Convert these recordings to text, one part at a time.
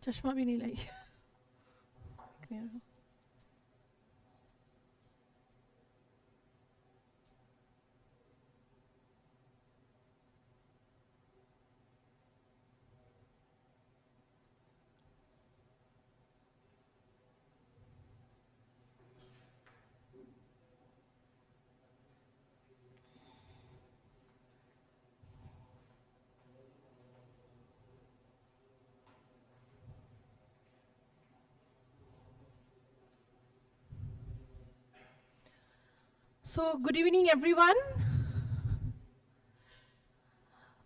चश्मा भी नहीं लाई. So, good evening, everyone.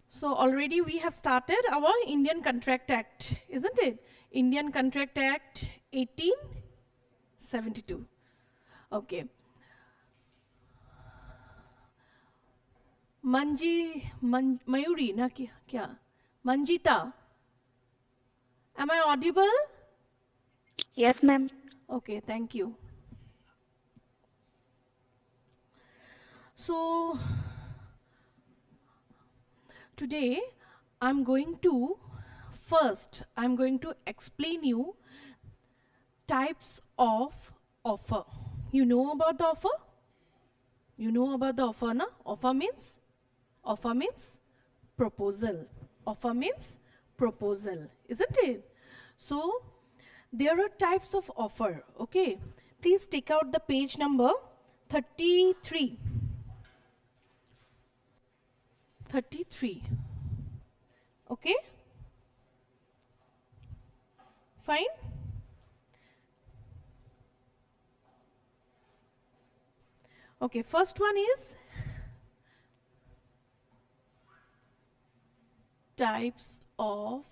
So, already we have started our Indian Contract Act, isn't it? Indian Contract Act 1872. Okay. Mayuri, na kya? Manjita. Am I audible? Yes, ma'am. Okay, thank you. So, today I'm going to explain you types of offer. You know about the offer? You know about the offer, na? Offer means proposal. Offer means proposal, isn't it? So, there are types of offer, okay? Please take out the page number 33. 33. Okay? Fine? Okay, first one is types of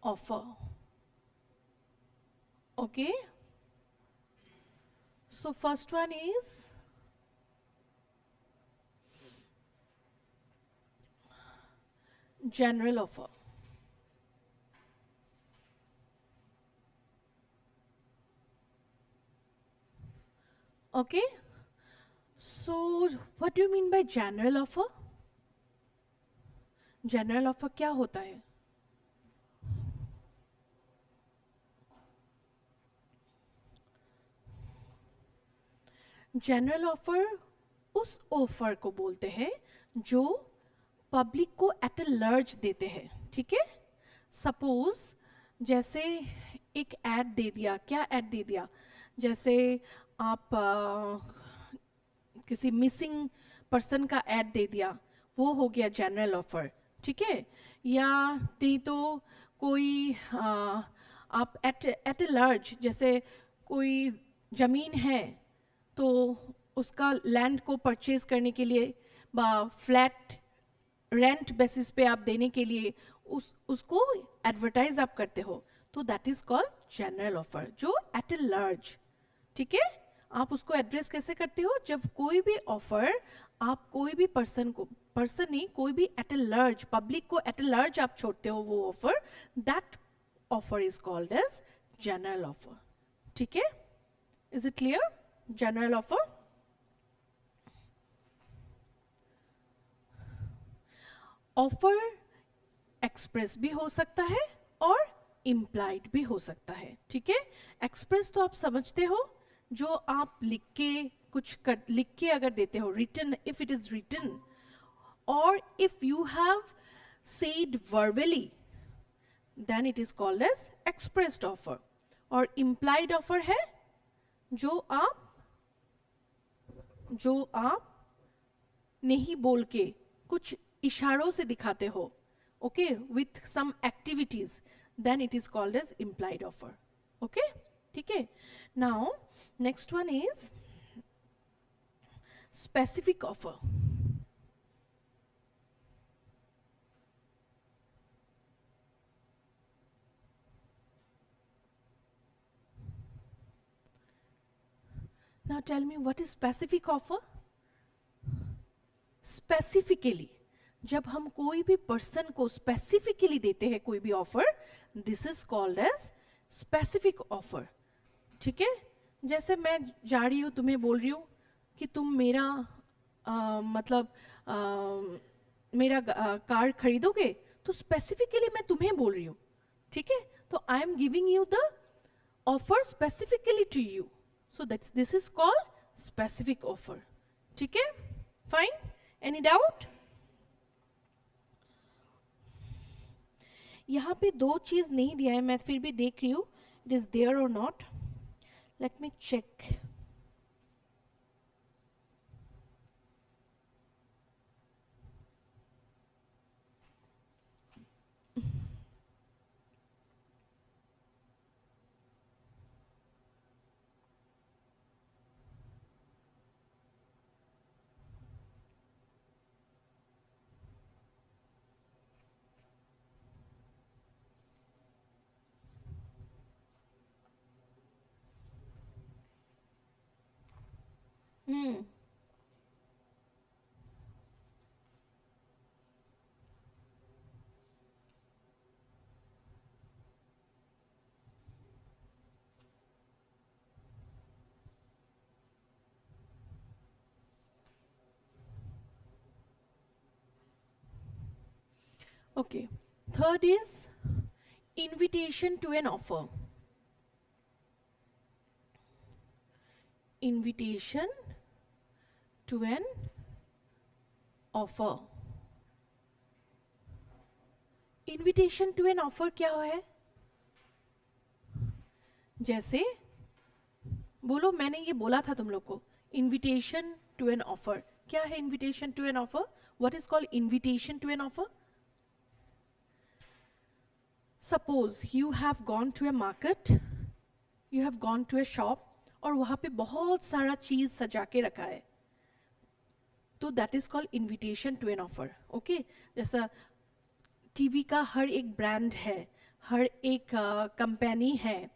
offer. Okay? So first one is general offer. Okay? So what do you mean by general offer? General offer क्या होता है? General offer उस offer को बोलते हैं जो public को at a large देते हैं. ठीक है? सपोज जैसे एक ऐड दे दिया. क्या ऐड दे दिया? जैसे आप किसी मिसिंग पर्सन का ऐड दे दिया, वो हो गया जनरल ऑफर. ठीक है? या नहीं तो कोई आप एट अ लार्ज, जैसे कोई जमीन है तो उसका लैंड को परचेज करने के लिए फ्लैट रेंट बेसिस पे आप देने के लिए उसको एडवर्टाइज आप करते हो, तो that is called general offer, जो एट ए लार्ज. ठीक है? आप उसको एड्रेस कैसे करते हो? जब कोई भी ऑफर आप कोई भी पर्सन नहीं, कोई भी एट ए लार्ज, पब्लिक को एट ए लार्ज आप छोड़ते हो वो offer, that offer is called as general offer. ठीक है? Is it clear? General offer. Offer express भी हो सकता है और इम्प्लाइड भी हो सकता है. ठीक है? एक्सप्रेस तो आप समझते हो, जो आप लिख के अगर देते हो, written, if it is written, और if you have said verbally, then it is called as expressed offer. और इम्प्लाइड ऑफर है जो आप नहीं बोल के कुछ इशारों से दिखाते हो, okay, with some activities, then it is called as implied offer. Okay? ठीक है? Now next one is specific offer. Now tell me, what is specific offer? Specifically, जब हम कोई भी पर्सन को स्पेसिफिकली देते हैं कोई भी offer, this is called as specific offer. ठीक है? जैसे मैं जा रही हूँ, तुम्हें बोल रही हूँ कि तुम मेरा कार खरीदोगे, तो स्पेसिफिकली मैं तुम्हें बोल रही हूँ, ठीक है? तो I am giving you the offer specifically to you, so that's this is called specific offer, ठीक है? Fine, any doubt? यहाँ पे दो चीज नहीं दिया है, मैं फिर भी देख रही हूँ इट इज देयर और not, let me check. Hmm. Okay. Third is invitation to an offer. Invitation to an offer. Invitation to an offer क्या है? जैसे बोलो, मैंने ये बोला था तुम लोग को, invitation to an offer. क्या है invitation to an offer? What is called invitation to an offer? Suppose you have gone to a market, you have gone to a shop, और वहां पे बहुत सारा चीज सजा के रखा है, तो that is called invitation to an offer. Okay, जैसा टीवी का हर एक ब्रांड है, हर एक कंपनी है,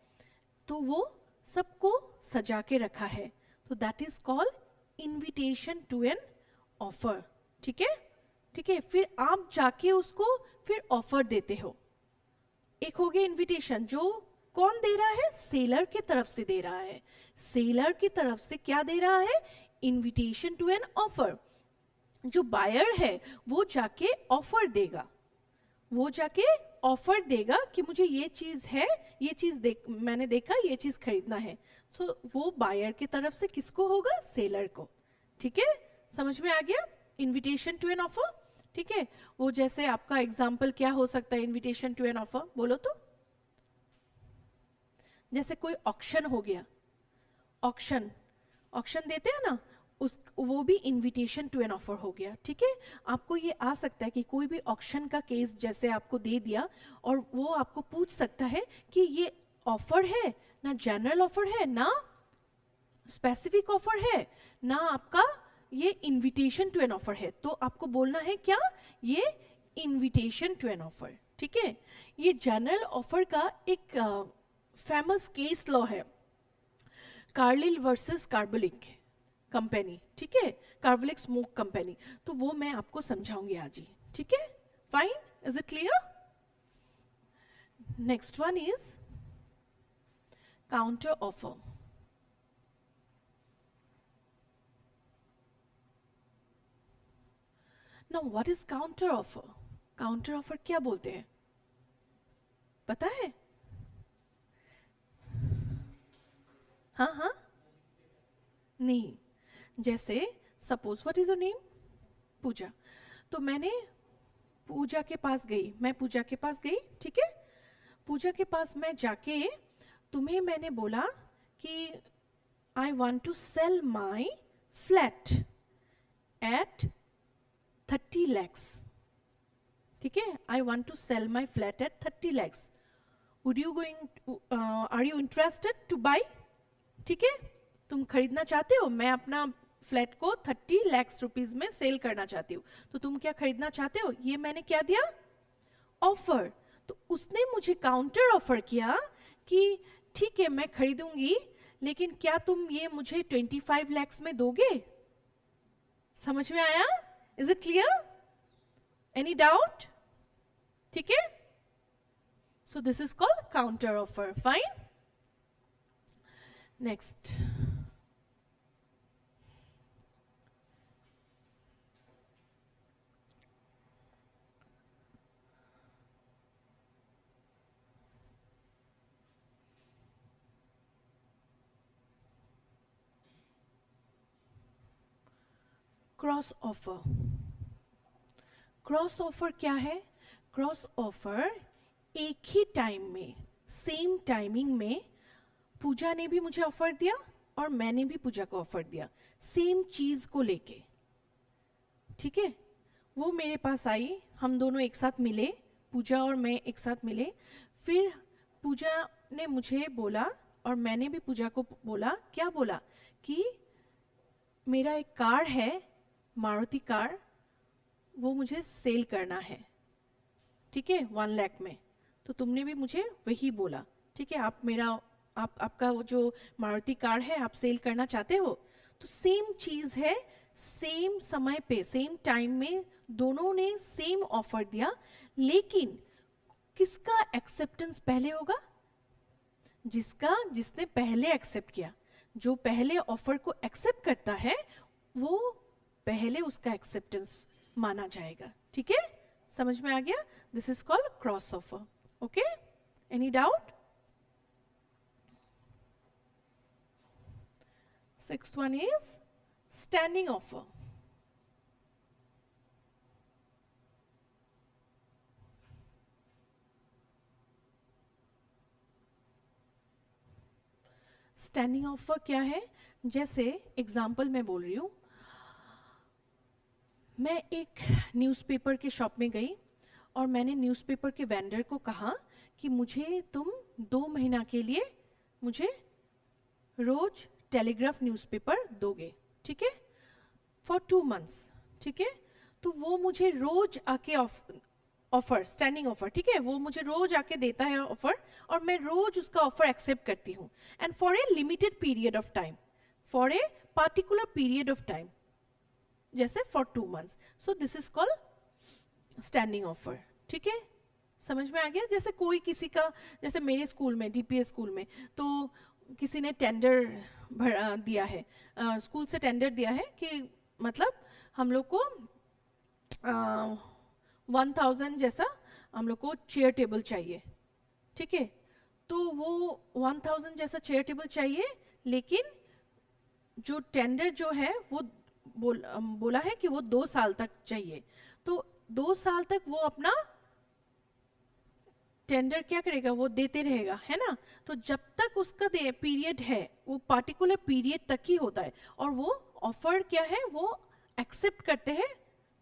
तो वो सबको सजा के रखा है, तो that is called invitation to an offer. ठीक है, ठीक है. फिर आप जाके उसको फिर ऑफर देते हो. एक हो गया इन्विटेशन, जो कौन दे रहा है? सेलर की तरफ से दे रहा है. सेलर की तरफ से क्या दे रहा है? Invitation to an offer. जो बायर है वो जाके ऑफर देगा, वो जाके ऑफर देगा कि मुझे ये चीज है, ये चीज मैंने देखा, ये चीज खरीदना है. सो वो बायर की तरफ से किसको होगा? सेलर को. ठीक है, समझ में आ गया? Invitation to an offer. ठीक है, वो जैसे आपका एग्जाम्पल क्या हो सकता है इन्विटेशन टू एन ऑफर, बोलो तो. जैसे कोई ऑक्शन हो गया, ऑक्शन, ऑक्शन देते हैं ना, उस वो भी इन्विटेशन टू एन ऑफर हो गया. ठीक है, आपको ये आ सकता है कि कोई भी ऑक्शन का केस जैसे आपको दे दिया, और वो आपको पूछ सकता है कि ये ऑफर है ना, जनरल ऑफर है ना, स्पेसिफिक ऑफर है ना, आपका ये इन्विटेशन टू एन ऑफर है. तो आपको बोलना है क्या? ये इन्विटेशन टू एन ऑफर. ठीक है, ये जनरल ऑफर का एक फेमस केस लॉ है, कार्लिल वर्सेस कार्बोलिक कंपनी. ठीक है, कार्बोलिक स्मोक कंपनी. तो वो मैं आपको समझाऊंगी आज ही. ठीक है, fine, is it clear? Next one is counter offer. Now what is counter offer? Counter offer क्या बोलते हैं, पता है? हाँ हाँ, नहीं. जैसे suppose, what is your name? Pooja. तो मैंने पूजा के पास गई, मैं पूजा के पास गई. ठीक है, पूजा के पास मैं जाके तुम्हें मैंने बोला कि I want to sell my flat at 30 lakhs. ठीक है, I want to sell my flat at 30 lakhs. Would you going, are you interested to buy? ठीक है, तुम खरीदना चाहते हो? मैं अपना फ्लैट को 30 lakhs रुपीज में सेल करना चाहती हूँ, तो तुम क्या खरीदना चाहते हो? ये मैंने क्या दिया? ऑफर. तो उसने मुझे काउंटर ऑफर किया कि ठीक है मैं खरीदूंगी, लेकिन क्या तुम ये मुझे 25 lakhs में दोगे? समझ में आया? Is it clear? Any doubt? ठीक है, so this is called counter offer. Fine, next. Cross offer. Cross offer क्या है? क्रॉस ऑफर एक ही टाइम में, सेम टाइमिंग में पूजा ने भी मुझे ऑफर दिया और मैंने भी पूजा को ऑफर दिया, सेम चीज को लेके। ठीक है, वो मेरे पास आई, हम दोनों एक साथ मिले, पूजा और मैं एक साथ मिले। फिर पूजा ने मुझे बोला और मैंने भी पूजा को बोला, क्या बोला कि मेरा एक कार है, मारुति कार, वो मुझे सेल करना है। ठीक है, 1 लाख में। तो तुमने भी मुझे वही बोला। ठीक है, आपका वो जो मारुति कार है आप सेल करना चाहते हो। तो सेम चीज है, सेम समय पे, सेम टाइम में दोनों ने सेम ऑफर दिया, लेकिन किसका एक्सेप्टेंस पहले होगा? जिसने पहले एक्सेप्ट किया। जो पहले ऑफर को एक्सेप्ट करता है वो पहले उसका एक्सेप्टेंस माना जाएगा। ठीक है, समझ में आ गया? This is called cross offer. Okay, any doubt? Sixth one is standing offer. Standing offer क्या है? जैसे एग्जाम्पल मैं बोल रही हूँ, मैं एक न्यूज़पेपर के शॉप में गई और मैंने न्यूज़पेपर के वेंडर को कहा कि मुझे तुम 2 महीना के लिए मुझे रोज टेलीग्राफ न्यूज़पेपर दोगे। ठीक है, फॉर 2 months। ठीक है, तो वो मुझे रोज आके ऑफर, स्टैंडिंग ऑफर, ठीक है, वो मुझे रोज आके देता है ऑफर और मैं रोज उसका ऑफर एक्सेप्ट करती हूँ, and for a limited period of time, for a particular period of time, जैसे for 2 months। So this is called standing offer. ठीक है, समझ में आ गया? जैसे कोई किसी का, जैसे मेरे स्कूल में, डीपीएस स्कूल में, तो किसी ने टेंडर दिया है, स्कूल से टेंडर दिया है कि मतलब हम लोग को 1000 जैसा हम लोग को चेयर टेबल चाहिए। ठीक है, तो वो 1000 जैसा चेयर टेबल चाहिए, लेकिन जो टेंडर जो है वो बोला है कि वो 2 साल तक चाहिए। तो 2 साल तक वो अपना टेंडर क्या करेगा, वो देते रहेगा, है ना। तो जब तक उसका पीरियड है, वो पार्टिकुलर पीरियड तक ही होता है, और वो ऑफर क्या है, वो एक्सेप्ट करते हैं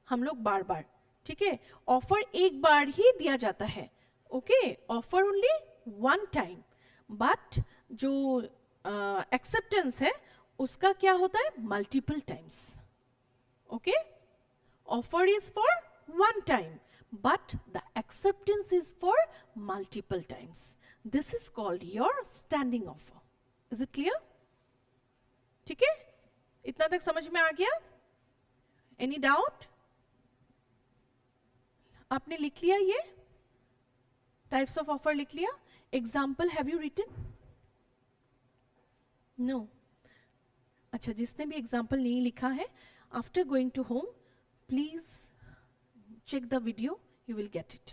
हम लोग बार बार। ठीक है, ऑफर एक बार ही दिया जाता है। Okay, offer only 1 time, but जो एक्सेप्टेंस है उसका क्या होता है, multiple times. Okay, offer is for 1 time, but the acceptance is for multiple times. This is called your standing offer. Is it clear? ठीक है, इतना तक समझ में आ गया? Any doubt? आपने लिख लिया ये टाइप्स ऑफ ऑफर? लिख लिया? Example have you written? No. अच्छा, जिसने भी एग्जाम्पल नहीं लिखा है, after going to home please check the video, you will get it.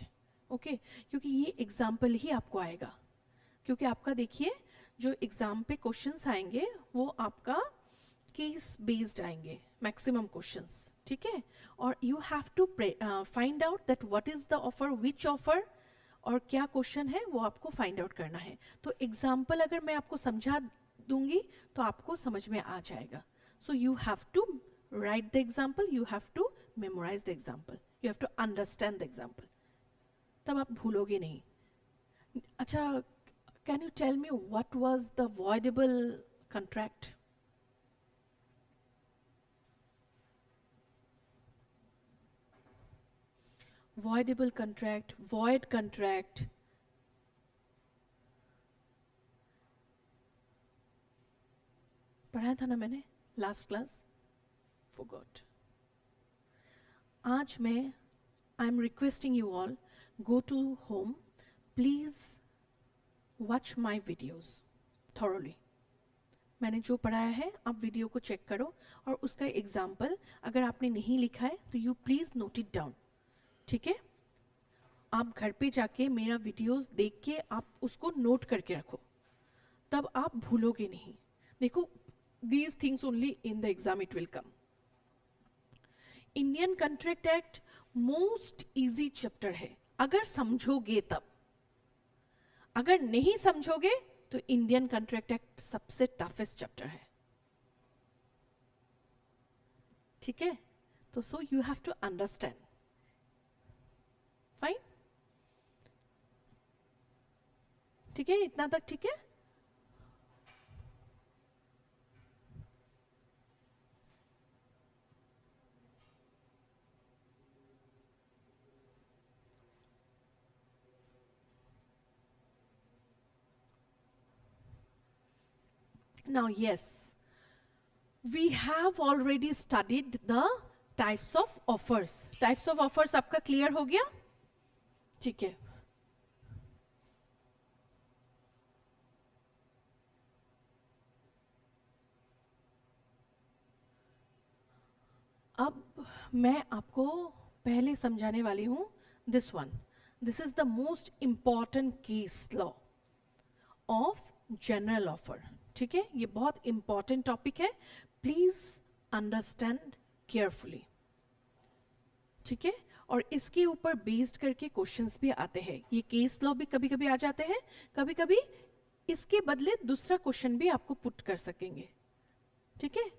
Okay, क्योंकि ये एग्जाम्पल ही आपको आएगा, क्योंकि आपका देखिए जो एग्जाम पे क्वेश्चंस आएंगे वो आपका केस बेस्ड आएंगे, मैक्सिमम क्वेश्चंस। ठीक है, और you have to find out that what is the offer, which offer, और क्या क्वेश्चन है वो आपको फाइंड आउट करना है। तो एग्जाम्पल अगर मैं आपको समझा दूंगी तो आपको समझ में आ जाएगा। So you have to write the example, you have to memorize the example, you have to understand the example, तब आप भूलोगे नहीं। अच्छा, can you tell me what was the voidable contract? voidable contract, void contract, पढ़ाया था ना मैंने last class, forgot. आज मैं I am requesting you all, go to home, please watch my videos thoroughly. मैंने जो पढ़ाया है आप वीडियो को चेक करो, और उसका एग्जाम्पल अगर आपने नहीं लिखा है तो you please note it down. ठीक है, आप घर पे जाके मेरा वीडियोस देख के आप उसको नोट करके रखो, तब आप भूलोगे नहीं। देखो, these things only in the exam it will come. Indian contract act most easy chapter है अगर समझोगे तब, अगर नहीं समझोगे तो इंडियन कंट्रैक्ट एक्ट सबसे टफेस्ट चैप्टर है, ठीक है? तो so you have to understand, fine, ठीक है? इतना तक ठीक है? Now, yes, we have already studied the types of offers. Types of offers आपका clear हो गया? ठीक है. अब मैं आपको पहले समझाने वाली हूं this one. This is the most important case law of general offer. ठीक है? ये बहुत इंपॉर्टेंट टॉपिक है, प्लीज अंडरस्टैंड केयरफुली, ठीक है? और इसके ऊपर बेस्ड करके क्वेश्चंस भी आते हैं. ये केस लॉ भी कभी कभी आ जाते हैं, कभी कभी इसके बदले दूसरा क्वेश्चन भी आपको पुट कर सकेंगे, ठीक है?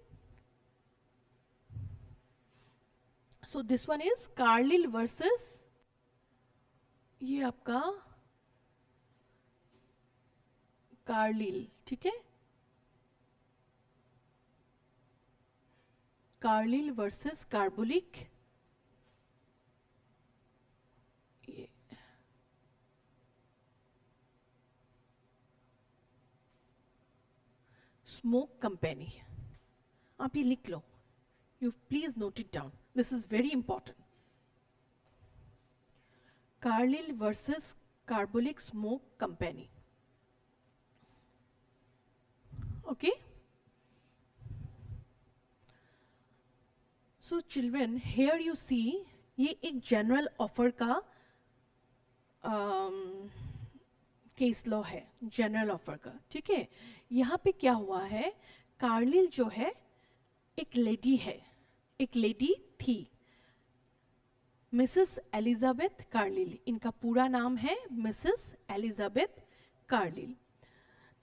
So this one is Carlill versus, ये आपका कार्लिल, ठीक है? Carlill versus Carbolic, Smoke Company. आप ये लिख लो, you please note it down, this is very important. Carlill versus Carbolic Smoke Company. Okay, so children, here you see, ये एक जनरल ऑफर का केस लॉ है, जनरल ऑफर का, ठीक है? यहाँ पे क्या हुआ है, कार्लिल जो है एक लेडी है, एक लेडी थी, मिसेस एलिजाबेथ कार्लिल. इनका पूरा नाम है मिसेस एलिजाबेथ कार्लिल,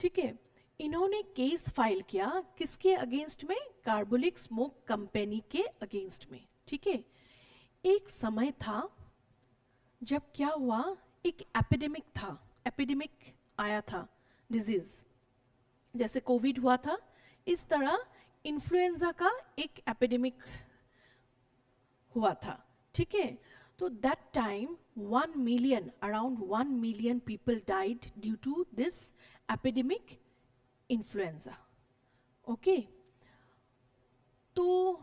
ठीक है? इन्होंने केस फाइल किया किसके अगेंस्ट में? कार्बोलिक स्मोक कंपनी के अगेंस्ट में, ठीक है? एक समय था जब क्या हुआ, एक एपिडेमिक था, एपिडेमिक आया था, डिजीज, जैसे कोविड हुआ था, इस तरह इन्फ्लुएंजा का एक एपिडेमिक हुआ था, ठीक है? तो that time 1 million, around 1 million people died due to this epidemic influenza. Okay, तो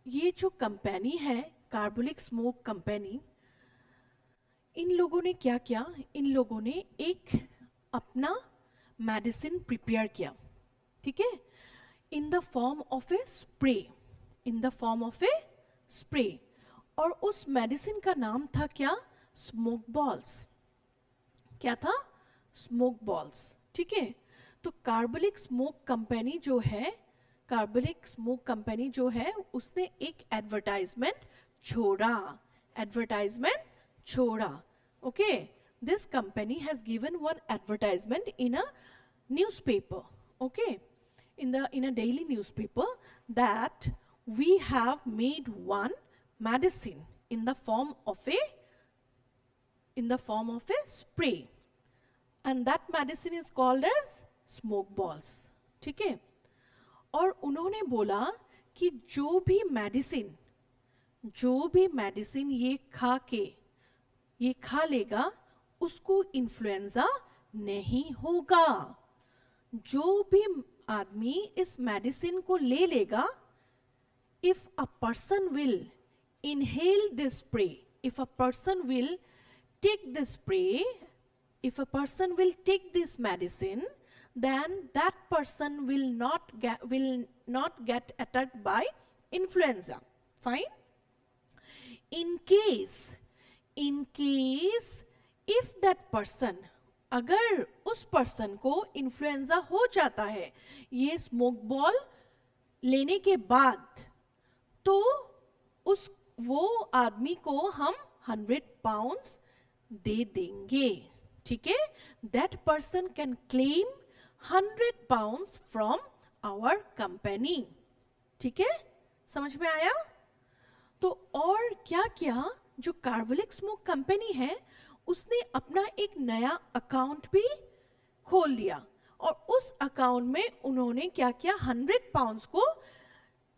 ये जो कंपनी है कार्बोलिक स्मोक कंपनी, इन लोगों ने क्या किया, इन लोगों ने एक अपना मेडिसिन प्रिपेयर किया, ठीक है? In the form of A spray, in the form of A spray, और उस मेडिसिन का नाम था क्या? Smoke balls. क्या था? स्मोक बॉल्स, ठीक है? तो कार्बोलिक स्मोक कंपनी जो है, कार्बोलिक स्मोक कंपनी जो है, उसने एक एडवर्टाइजमेंट छोड़ा, एडवर्टाइजमेंट छोड़ा. Okay, this company has given one advertisement in a newspaper, okay, in a daily newspaper, that we have made one medicine in the form of a spray, and that medicine is called as smoke balls, ठीक है? और उन्होंने बोला कि जो भी medicine ये खा लेगा, उसको इन्फ्लुएंजा नहीं होगा. जो भी आदमी इस मेडिसिन को ले लेगा, if a person will inhale this spray, if a person will take this spray, if a person will take this medicine, then that person will not get attacked by influenza. Fine? In case if that person, अगर उस person को influenza हो जाता है ये smoke ball लेने के बाद, तो उस वो आदमी को हम 100 पाउंड्स दे देंगे, ठीक है. That person can claim 100 pounds from our company. ठीक है, समझ में आया. तो और क्या क्या, जो कार्बोलिक स्मोक कंपनी है उसने अपना एक नया अकाउंट भी खोल लिया और उस अकाउंट में उन्होंने क्या किया, 100 पाउंड्स को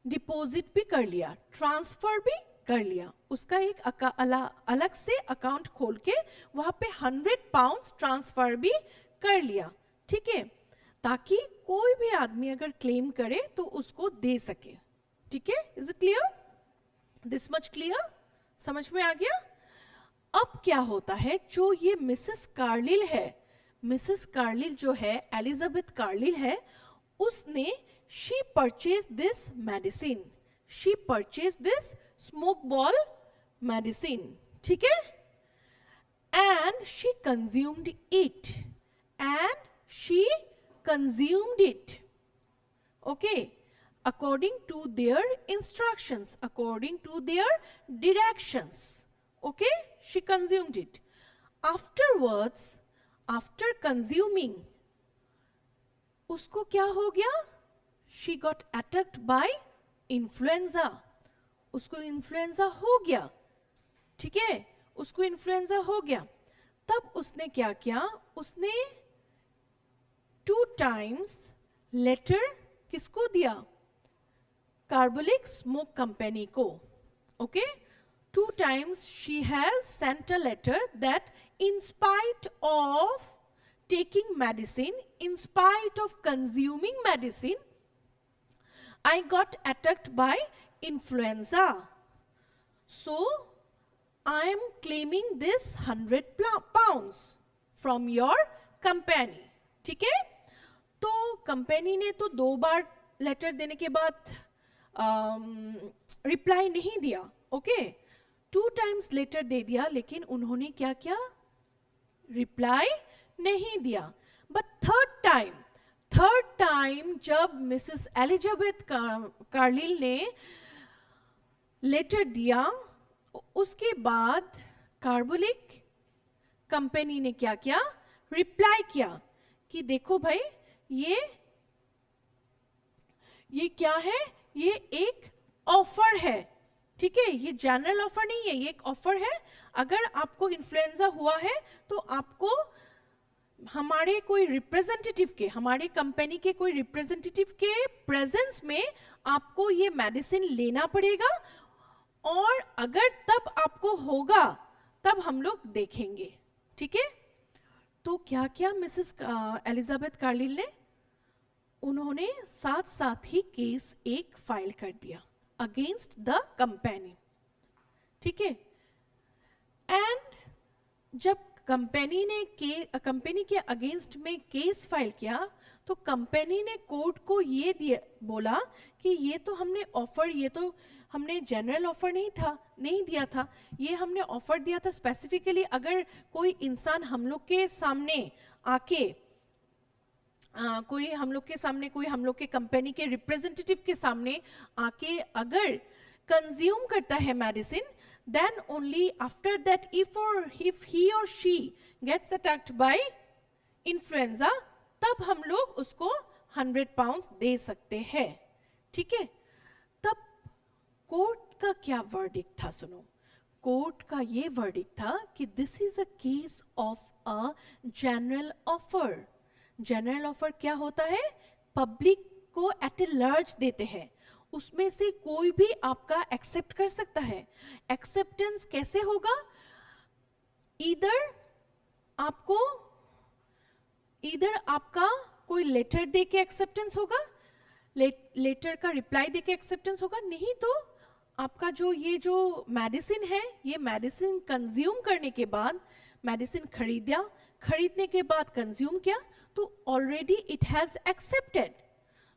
डिपॉजिट भी कर लिया, ट्रांसफर भी कर लिया. उसका एक अलग से अकाउंट खोल के वहां पे 100 पाउंड्स ट्रांसफर भी कर लिया. ठीक है, ताकि कोई भी आदमी अगर क्लेम करे तो उसको दे सके. ठीक है, is it clear, this much clear, समझ में आ गया. अब क्या होता है, जो ये मिसेस कार्लिल है, मिसेस कार्लिल जो है, एलिजाबेथ कार्लिल है, उसने she purchase this medicine, she purchase this smoke ball medicine. ठीक है, and she consumed it, and she consumed it. Okay, according to their instructions, according to their directions. Okay, she consumed it. Afterwards, after consuming, उसको क्या हो गया, she got attacked by influenza. उसको influenza हो गया. ठीक है, उसको इन्फ्लुएंजा हो गया. तब उसने क्या किया, उसने 2 times लेटर किसको दिया, कार्बोलिक स्मोक कंपनी को. Okay, 2 times she has sent a letter that in spite of taking medicine, in spite of consuming medicine, I got attacked by influenza. So I am claiming this 100 pounds from your company. ठीक है, तो company ने तो 2 बार letter देने के बाद reply नहीं दिया. ओके, 2 times लेटर दे दिया, लेकिन उन्होंने क्या किया, रिप्लाई नहीं दिया. बट थर्ड टाइम जब मिसेस एलिजाबेथ कार्लिल ने लेटर दिया, उसके बाद कार्बोलिक कंपनी ने क्या किया, रिप्लाई किया कि देखो भाई, ये क्या है, ये एक ऑफर है. ठीक है, ये जनरल ऑफर नहीं है, ये एक ऑफर है. अगर आपको इन्फ्लुएंजा हुआ है तो आपको हमारे कोई रिप्रेजेंटेटिव के, हमारे कंपनी के कोई रिप्रेजेंटेटिव के प्रेजेंस में आपको ये मेडिसिन लेना पड़ेगा, और अगर तब आपको होगा तब हम लोग देखेंगे. ठीक है, तो क्या क्या मिसेस एलिजाबेथ कार्लिल ने, उन्होंने साथ साथ ही केस एक फाइल कर दिया अगेंस्ट द कंपनी. ठीक है, एंड जब कंपनी के अगेंस्ट में केस फाइल किया, तो कंपनी ने कोर्ट को ये बोला कि ये तो हमने ऑफर, ये तो हमने जनरल ऑफर नहीं दिया था, ये हमने ऑफर दिया था स्पेसिफिकली अगर कोई इंसान हम लोग के सामने आके कोई हम लोग के कंपनी के रिप्रेजेंटेटिव के सामने आके अगर कंज्यूम करता है medicine, then only after that if he or she gets attacked by influenza, तब हम लोग उसको 100 पाउंड्स दे सकते हैं. ठीक है, तब कोर्ट का क्या वर्डिक्ट था, सुनो. कोर्ट का ये वर्डिक्ट था कि this is a case of a general offer. General offer क्या होता है, पब्लिक को एट ए लार्ज देते हैं, उसमें से कोई भी आपका एक्सेप्ट कर सकता है. एक्सेप्टेंस कैसे होगा, इधर आपका कोई लेटर दे के एक्सेप्टेंस होगा, लेटर का रिप्लाई दे के एक्सेप्टेंस होगा, नहीं तो आपका जो मेडिसिन है, ये मेडिसिन कंज्यूम करने के बाद, मेडिसिन खरीदने के बाद कंज्यूम किया, तो already it has accepted.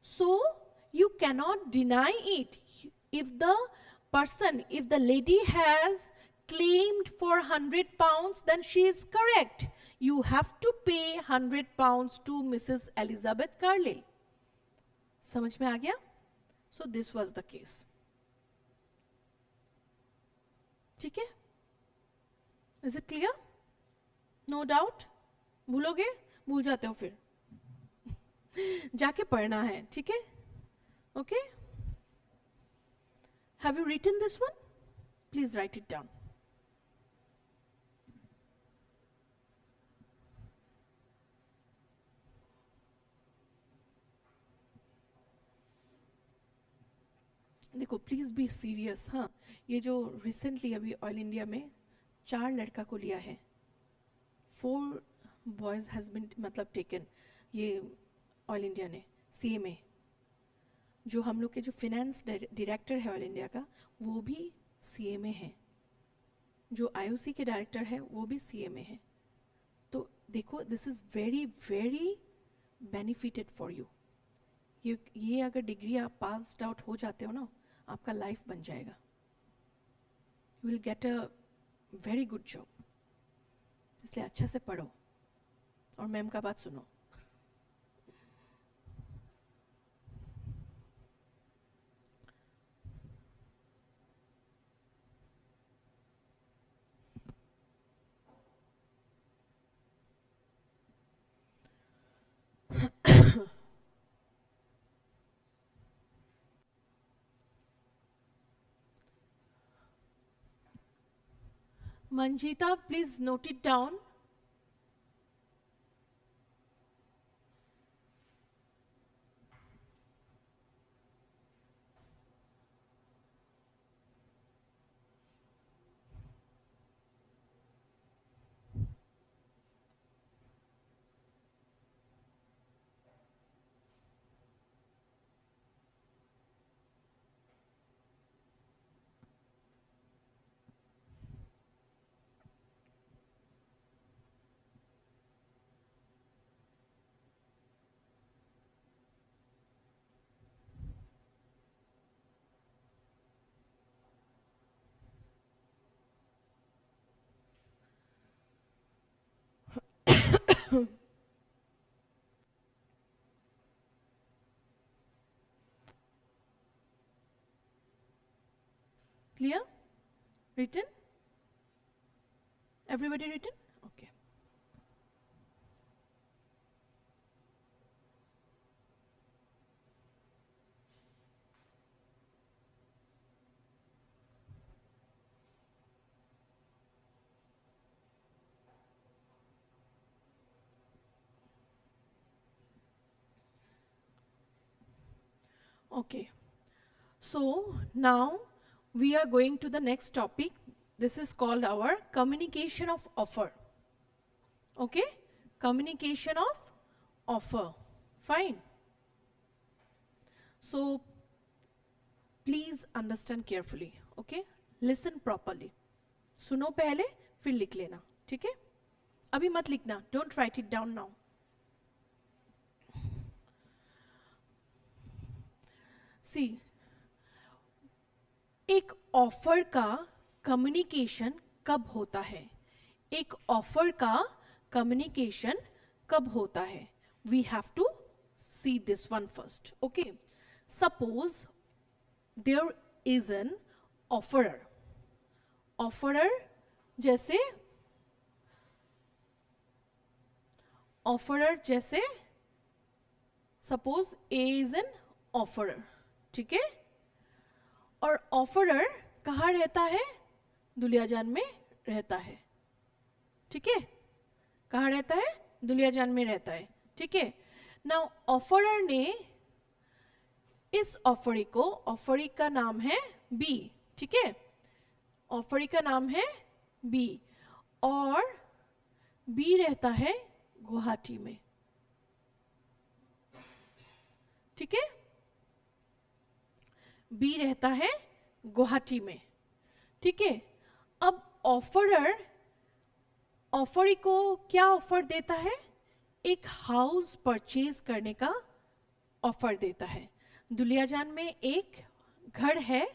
So you cannot deny it. If the lady has claimed for 100 pounds, then she is correct. You have to pay 100 pounds to Mrs. Elizabeth Carlyle. समझ में आ गया? So this was the case. ठीक है, is it clear? No doubt? भूलोगे? भूल जाते हो फिर जाके पढ़ना है, ठीक है? Okay, have you written this one? Please write it down. देखो प्लीज बी सीरियस. हाँ, ये जो रिसेंटली अभी ऑयल इंडिया में 4 लड़का को लिया है, 4 बॉयज हैज बिन मतलब टेकन, ये ऑयल इंडिया ने CMA, जो हम लोग के जो फिनेंस डायरेक्टर है ऑयल इंडिया का वो भी CMA है, जो IOC के डायरेक्टर है वो भी CMA है. तो देखो this is very very benefited for you. ये अगर डिग्री आप पास आउट हो जाते हो ना, आपका लाइफ बन जाएगा. You will get a very good job. इसलिए अच्छा से पढ़ो और मैम का बात सुनो. Manjita, please note it down. Clear? Written? Everybody written? Okay. Okay. So now we are going to the next topic. This is called our communication of offer. Okay? Communication of offer. Fine. So please understand carefully. Okay? Listen properly. सुनो पहले फिर लिख लेना, ठीक है? अभी मत लिखना. Don't write it down now. See, एक ऑफर का कम्युनिकेशन कब होता है? एक ऑफर का कम्युनिकेशन कब होता है? We have to see this one first. Okay, suppose there is an offerer. Offerer जैसे suppose A is an offerer, ठीक है? और ऑफरर कहाँ रहता है? दुलियाजान में रहता है, ठीक है? कहाँ रहता है? दुलियाजान में रहता है, ठीक है? नाउ ऑफरर ने इस ऑफरी का नाम है बी, ठीक है? ऑफरी का नाम है बी और बी रहता है गुवाहाटी में, ठीक है? बी रहता है गुवाहाटी में, ठीक है? अब ऑफरी को क्या ऑफर देता है? एक हाउस परचेज करने का ऑफर देता है. दुलियाजान में एक घर है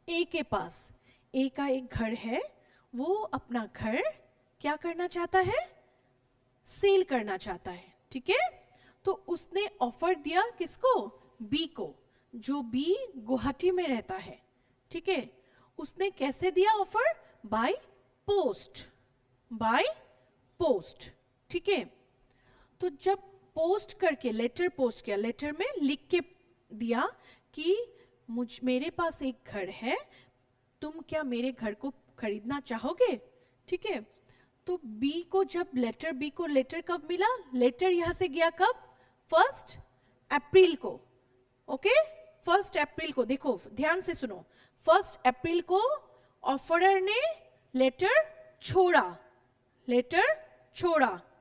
ए के पास. ए का एक घर है, वो अपना घर क्या करना चाहता है? सेल करना चाहता है, ठीक है? तो उसने ऑफर दिया किसको? बी को, जो बी गुवाहाटी में रहता है, ठीक है? उसने कैसे दिया offer? By post, by post, ठीक है। तो जब पोस्ट करके लेटर पोस्ट किया, लेटर में लिख के दिया कि मेरे पास एक घर है, तुम क्या मेरे घर को खरीदना चाहोगे, ठीक है। तो बी को जब लेटर कब मिला? लेटर यहां से गया कब? 1 अप्रैल को, ओके। 1 अप्रैल को, देखो ध्यान से सुनो, 1 अप्रैल को ऑफरर ने लेटर छोड़ा,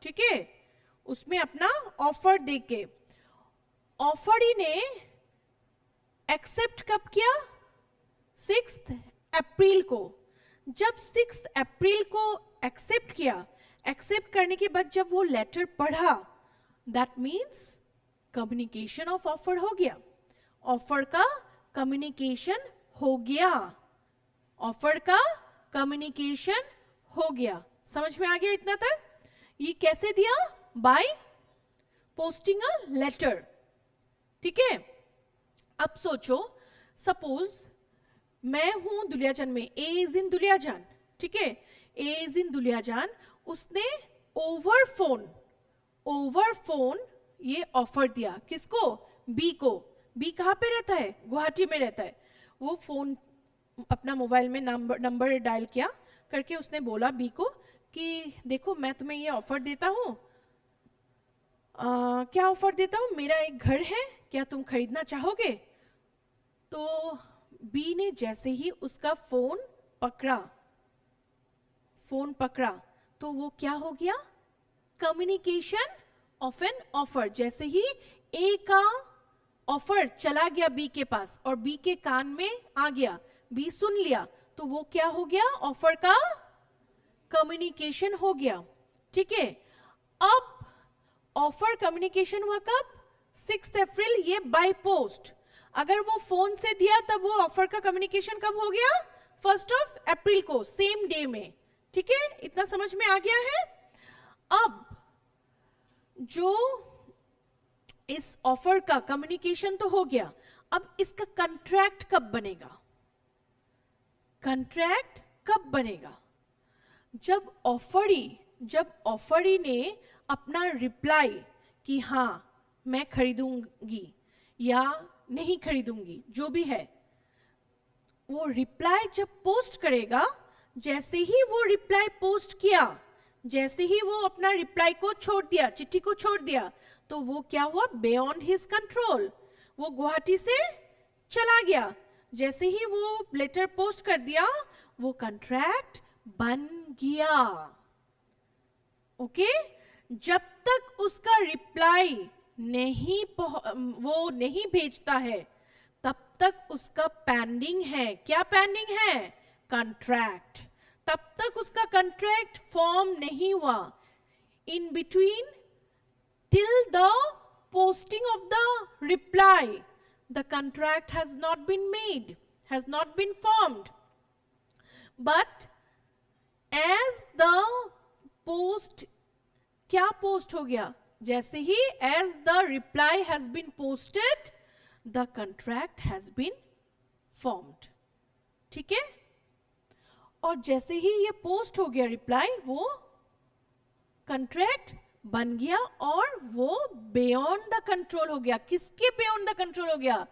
ठीक है, उसमें अपना ऑफर देके। ऑफरी ने एक्सेप्ट कब किया? 6 अप्रैल को। जब 6 अप्रैल को एक्सेप्ट किया, एक्सेप्ट करने के बाद जब वो लेटर पढ़ा, that means communication of offer हो गया, ऑफर का कम्युनिकेशन हो गया, ऑफर का कम्युनिकेशन हो गया। समझ में आ गया इतना तक? ये कैसे दिया? बाय पोस्टिंग अ लेटर, ठीक है। अब सोचो, सपोज मैं हूं दुलियाजान में, ए इज इन दुलियाजान, ठीक है, ए इज इन दुलियाजान, उसने ओवर फोन ये ऑफर दिया, किसको? बी को। बी कहां पे रहता है? गुवाहाटी में रहता है। वो फोन अपना मोबाइल में नंबर डायल किया करके उसने बोला बी को कि देखो मैं तुम्हें ये ऑफर देता हूं, क्या ऑफर देता हूं? मेरा एक घर है, क्या तुम खरीदना चाहोगे? तो बी ने जैसे ही उसका फोन पकड़ा तो वो क्या हो गया? Communication of an offer. जैसे ही ए का ऑफर चला गया बी के पास और बी के कान में आ गया, बी सुन लिया, तो वो क्या हो गया? ऑफर का कम्युनिकेशन हो गया, ठीक है। अब ऑफर कम्युनिकेशन हुआ कब? 6 अप्रैल, ये बाय पोस्ट। अगर वो फोन से दिया तब वो ऑफर का कम्युनिकेशन कब हो गया? 1 अप्रैल को, सेम डे में, ठीक है। इतना समझ में आ गया है? अब जो इस ऑफर का कम्युनिकेशन तो हो गया, अब इसका कंट्रैक्ट कब बनेगा? कंट्रैक्ट कब बनेगा? जब ऑफरी ने अपना रिप्लाई कि हाँ मैं खरीदूंगी या नहीं खरीदूंगी, जो भी है, वो रिप्लाई जब पोस्ट करेगा, जैसे ही वो रिप्लाई पोस्ट किया, जैसे ही वो अपना रिप्लाई को छोड़ दिया, चिट्ठी को छोड़ दिया, तो वो क्या हुआ? बियॉन्ड हिज कंट्रोल, वो गुवाहाटी से चला गया। जैसे ही वो लेटर पोस्ट कर दिया, वो कंट्रैक्ट बन गया, ओके। जब तक उसका रिप्लाई वो नहीं भेजता है, तब तक उसका पेंडिंग है। क्या पेंडिंग है? कंट्रैक्ट। तब तक उसका कंट्रैक्ट फॉर्म नहीं हुआ। In between, till the posting of the reply, the contract has not been made, has not been formed. But as the post, क्या पोस्ट हो गया? जैसे ही as the reply has been posted, the contract has been formed, ठीक है। और जैसे ही ये post हो गया रिप्लाई, वो कंट्रैक्ट बन गया और वो बियॉन्ड द कंट्रोल हो गया। किसके बियॉन्ड द कंट्रोल हो गया?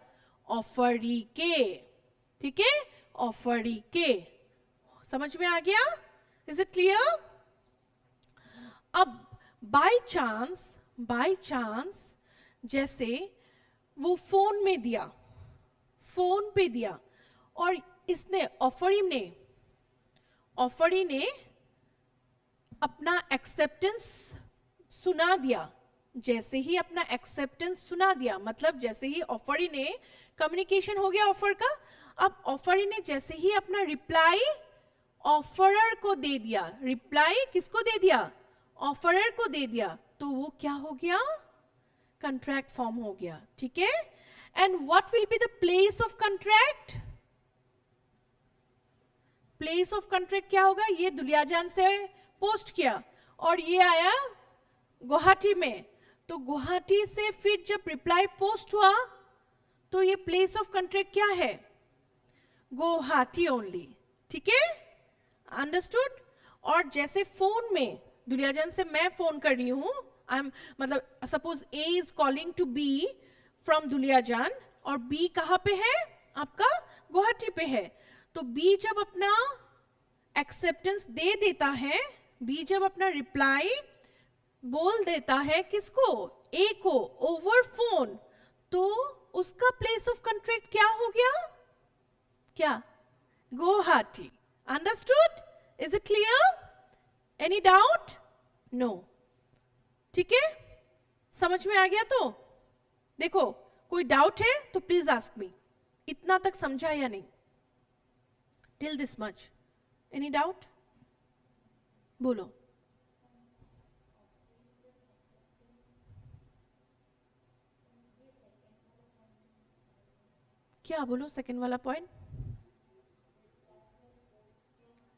ऑफरी के, ठीक है, ऑफरी के। समझ में आ गया? Is it clear? अब बाय चांस जैसे वो फोन पे दिया और इसने ऑफरी ने अपना एक्सेप्टेंस सुना दिया। जैसे ही अपना एक्सेप्टेंस सुना दिया, मतलब जैसे ही ऑफरी ने, कम्युनिकेशन हो गया ऑफर का, अब ऑफरी ने जैसे ही अपना रिप्लाई ऑफरर को दे दिया, रिप्लाई किसको दे दिया? ऑफरर को दे दिया, तो वो क्या हो गया? कंट्रैक्ट फॉर्म हो गया, ठीक है। And what will be the place of contract? Place of contract क्या होगा? ये दुलियाजान से पोस्ट किया और ये आया गुवाहाटी में, तो गुवाहाटी से फिर जब रिप्लाई पोस्ट हुआ, तो ये प्लेस ऑफ कंट्रैक्ट क्या है? गुवाहाटी ओनली, ठीक है, अंडरस्टूड। और जैसे फोन में दुलियाजान से मैं फोन कर रही हूं, आई एम मतलब suppose A is calling to B from Duliajan, और बी कहाँ पे है आपका, गुवाहाटी पे है। तो बी जब अपना एक्सेप्टेंस दे देता है, बी जब अपना रिप्लाई बोल देता है किसको, ए को, ओवर फोन, तो उसका प्लेस ऑफ कंट्रैक्ट क्या हो गया, क्या, Guwahati. Understood, is it clear, any doubt, no, ठीक है, समझ में आ गया। तो देखो कोई डाउट है तो प्लीज आस्क मी, इतना तक समझा या नहीं, till this much, any doubt, बोलो। क्या बोलो, सेकंड वाला पॉइंट,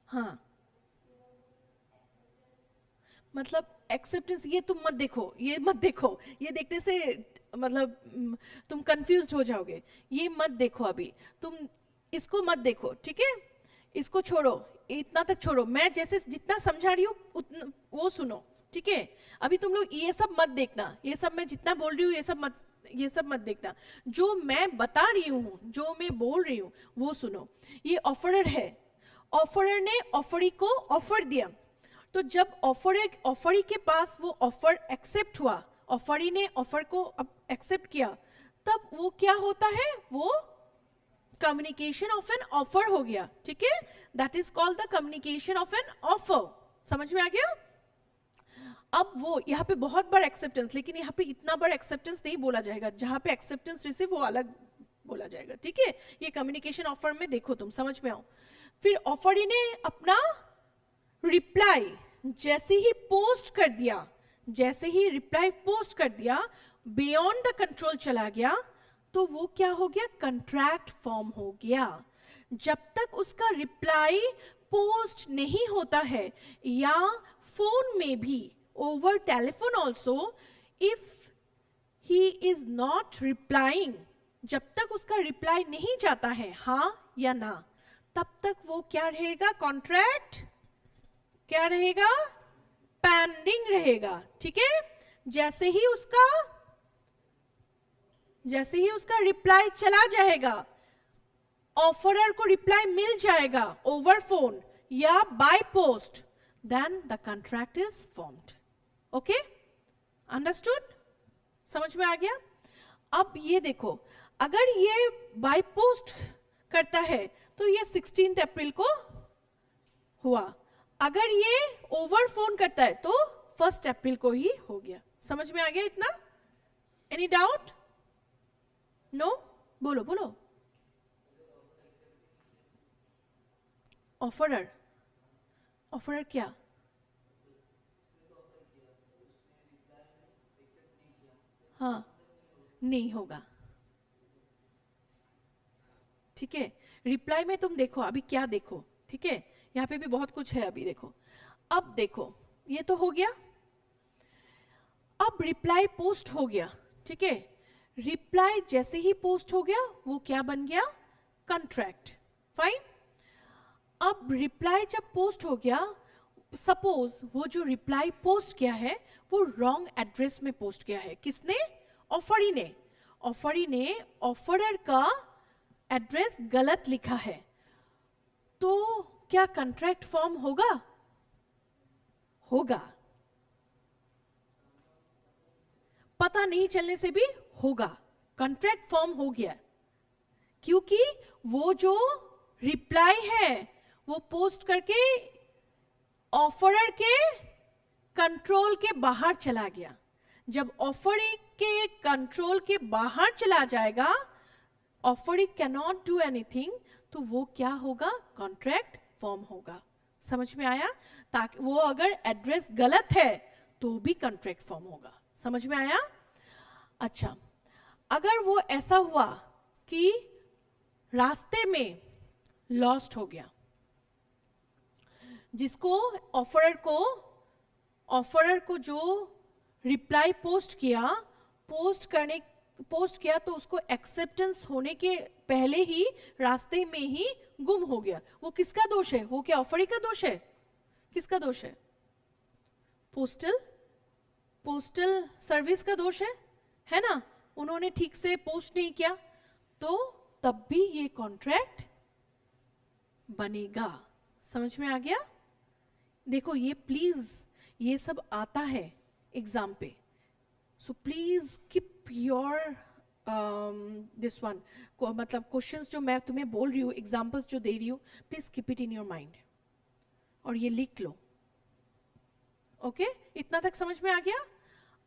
हाँ मतलब एक्सेप्टेंस, ये तुम मत देखो, ये मत देखो, ये देखने से मतलब तुम कंफ्यूज हो जाओगे, ये मत देखो अभी, तुम इसको मत देखो, ठीक है, इसको छोड़ो, इतना तक छोड़ो, मैं जैसे जितना समझा रही हूँ उतना वो सुनो, ठीक है। अभी तुम लोग ये सब मत देखना, ये सब मैं जितना बोल रही हूँ ये सब मत देखना, जो मैं बता रही हूँ, जो मैं बोल रही हूँ वो सुनो। ये ऑफरर है, ऑफरर ने ऑफरी को ऑफर दिया, तो जब ऑफरी के पास वो ऑफर एक्सेप्ट हुआ, ऑफरी ने ऑफर को एक्सेप्ट किया, तब वो क्या होता है, वो कम्युनिकेशन ऑफ एन ऑफर हो गया, ठीक है, that is called the communication of an offer. समझ में आ गया। अब वो यहाँ पे बहुत बार एक्सेप्टेंस, लेकिन यहाँ पे इतना बार एक्सेप्टेंस नहीं बोला जाएगा, जहां पे एक्सेप्टेंस रिसीव वो अलग बोला जाएगा, ठीक है। ये कम्युनिकेशन ऑफर में देखो तुम, समझ में आओ। फिर ऑफरी ने अपना रिप्लाई जैसे ही पोस्ट कर दिया, जैसे ही रिप्लाई पोस्ट कर दिया, बियॉन्ड द कंट्रोल चला गया, तो वो क्या हो गया, कंट्रैक्ट फॉर्म हो गया। जब तक उसका रिप्लाई पोस्ट नहीं होता है, या फोन में भी, over telephone also, if he is not replying, जब तक उसका रिप्लाई नहीं जाता है हाँ या ना, तब तक वो क्या रहेगा, कॉन्ट्रैक्ट क्या रहेगा, पेंडिंग रहेगा, ठीक है। जैसे ही उसका रिप्लाई चला जाएगा, ऑफरर को रिप्लाई मिल जाएगा ओवर फोन या by post, then the contract is formed. Okay, understood, समझ में आ गया। अब ये देखो, अगर ये बाय पोस्ट करता है तो ये 16 अप्रैल को हुआ, अगर ये ओवर फोन करता है तो 1 अप्रैल को ही हो गया। समझ में आ गया इतना, एनी डाउट, नो, बोलो बोलो। ऑफरर क्या, हाँ नहीं होगा, ठीक है। रिप्लाई में तुम देखो अभी क्या देखो, ठीक है, यहाँ पे भी बहुत कुछ है अभी देखो। अब देखो ये तो हो गया, अब रिप्लाई पोस्ट हो गया, ठीक है। रिप्लाई जैसे ही पोस्ट हो गया वो क्या बन गया, कॉन्ट्रैक्ट, फाइन। अब रिप्लाई जब पोस्ट हो गया, सपोज वो जो रिप्लाई पोस्ट किया है वो रॉन्ग एड्रेस में पोस्ट किया है, किसने, ऑफरी ने। ऑफरी ने ऑफरर का एड्रेस गलत लिखा है, तो क्या कॉन्ट्रैक्ट फॉर्म होगा, होगा, पता नहीं चलने से भी होगा, कॉन्ट्रैक्ट फॉर्म हो गया, क्योंकि वो जो रिप्लाई है वो पोस्ट करके ऑफरर के कंट्रोल के बाहर चला गया। जब ऑफरी के कंट्रोल के बाहर चला जाएगा, offeree can not do anything, तो वो क्या होगा, कॉन्ट्रैक्ट फॉर्म होगा। समझ में आया, ताकि वो अगर एड्रेस गलत है तो भी कॉन्ट्रैक्ट फॉर्म होगा। समझ में आया। अच्छा, अगर वो ऐसा हुआ कि रास्ते में लॉस्ट हो गया, जिसको ऑफरर को जो रिप्लाई पोस्ट किया, पोस्ट करने पोस्ट किया तो उसको एक्सेप्टेंस होने के पहले ही रास्ते में ही गुम हो गया, वो किसका दोष है? वो क्या ऑफरी का दोष है? किसका दोष है? पोस्टल सर्विस का दोष है ना? उन्होंने ठीक से पोस्ट नहीं किया, तो तब भी ये कॉन्ट्रैक्ट बनेगा। समझ में आ गया? देखो ये प्लीज, ये सब आता है एग्जाम पे, so please keep your this one, मतलब क्वेश्चंस जो मैं तुम्हें बोल रही हूँ, एग्जाम्पल्स जो दे रही हूँ, please keep it in your mind और ये लिख लो। ओके इतना तक समझ में आ गया?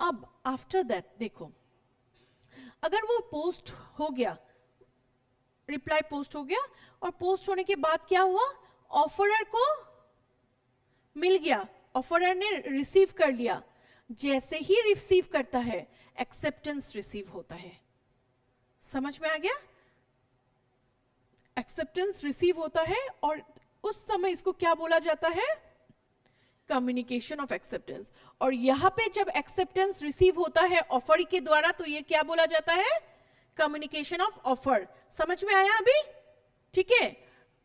अब आफ्टर दैट देखो, अगर वो पोस्ट हो गया, रिप्लाई पोस्ट हो गया, और पोस्ट होने के बाद क्या हुआ? ऑफरर को मिल गया, ऑफरर ने रिसीव कर लिया। जैसे ही रिसीव करता है, एक्सेप्टेंस रिसीव होता है। समझ में आ गया? एक्सेप्टेंस रिसीव होता है और उस समय इसको क्या बोला जाता है? Communication of acceptance. और यहां पे जब एक्सेप्टेंस रिसीव होता है ऑफर के द्वारा, तो ये क्या बोला जाता है? Communication of offer. समझ में आया अभी? ठीक है,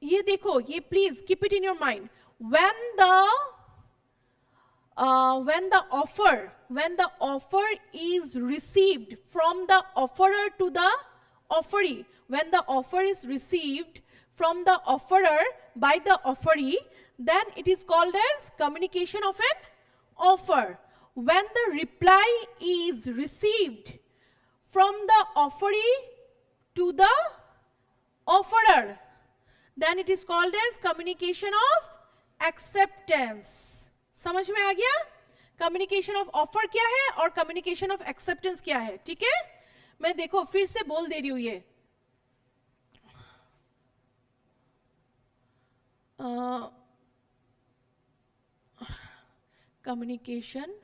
ये देखो, ये please keep it in your mind. when the offer is received from the offerer to the offeree, when the offer is received from the offerer by the offeree, then it is called as communication of an offer. When the reply is received from the offeree to the offerer, then it is called as communication of acceptance. समझ में आ गया? Communication of offer क्या है और communication of acceptance क्या है? ठीक है, मैं देखो फिर से बोल दे रही हूं ये। Communication